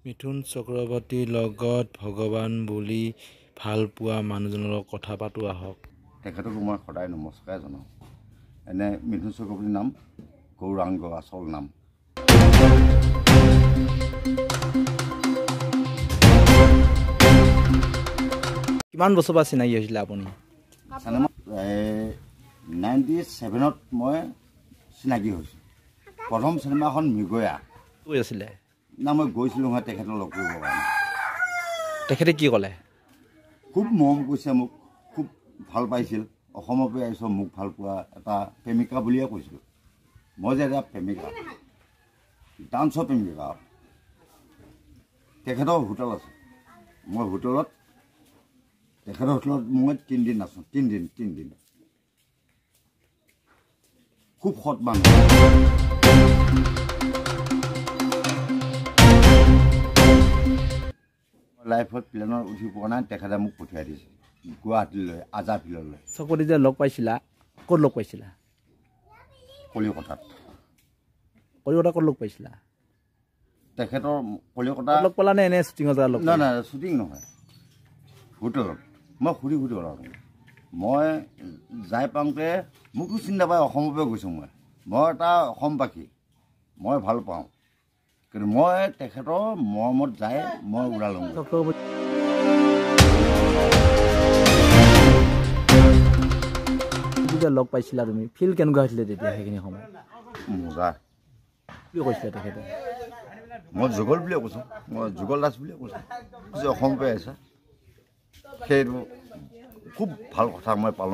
মিথুন চক্ৰৱৰ্তীৰ লগত ভগৱান বুলি ভাল পোৱা মানুহজনৰ লগত কথা পাতো আহক। তেখেতক মই সদায় নমস্কাৰ জনাওঁ। এনে মিথুন চক্ৰৱৰ্তীৰ নাম গৌৰাংগ আচল নাম। কিমান বছৰ পৰা চিনাকি হৈছিলে আপুনি? 97ত মই চিনাকি হৈছোঁ। প্ৰথম চিনেমাখন মৃগয়া কৈ আছিলে না মই গৈছিলোঁ হয় তেখেতক লগ কৰিবৰ কাৰণে। তেখেতে কি ক'লে? খুব মৰম কৰিছে মোক, খুব ভাল পাইছিল। অসমৰ পৰা আহিছোঁ মোক ভাল পোৱা এটা প্ৰেমিকা বুলিয়ে কৈছিলোঁ। মই যে এটা প্ৰেমিকা, ডান্সৰ প্ৰেমিকা। তেখেতৰ হোটেল আছে, মই হোটেলত তেখেতৰ হোটেলত মই 3 দিন আছোঁ। 3 দিন খুব সৎ মানুহ। লাইফত প্লেনত উঠি পোৱা নাই, তেখেতে মোক পঠিয়াই দিছে গুৱাহাটীলৈ, আজাদ ফিল্ডলৈ। চকতি যে লগ পাইছিলা, ক'ত লগ পাইছিলা? কলিকতাত। কলিকতা ক'ত লগ পাইছিলা? তেখেতৰ কলিকতা লগ পালা নে এনে শ্বুটিঙৰ জেগাত লগ? নাই শ্বুটিং নহয়, হোটেলত। মই সুধি ওলাওঁ। মই যাই পাওঁতে মোকতো চিন্তা পাই অসমৰ পৰা গৈছোঁ। মই এটা অসমবাসী, মই ভাল পাওঁ, কিন্তু মই তেখেতৰ মৰমত যাই মই ওলালোঁ। লগ পাইছিলা তুমি, ফিল কেনেকুৱা হৈছিলে তেতিয়া সেইখিনি সময়ত? মজা। কি কৈছিলে তেখেতে? মই যুগল বুলিয়ে কৈছোঁ, মই যুগল দাস বুলিয়ে কৈছোঁ যে অসমৰ পৰা আহিছে। সেইটো খুব ভাল কথা মই পালোঁ।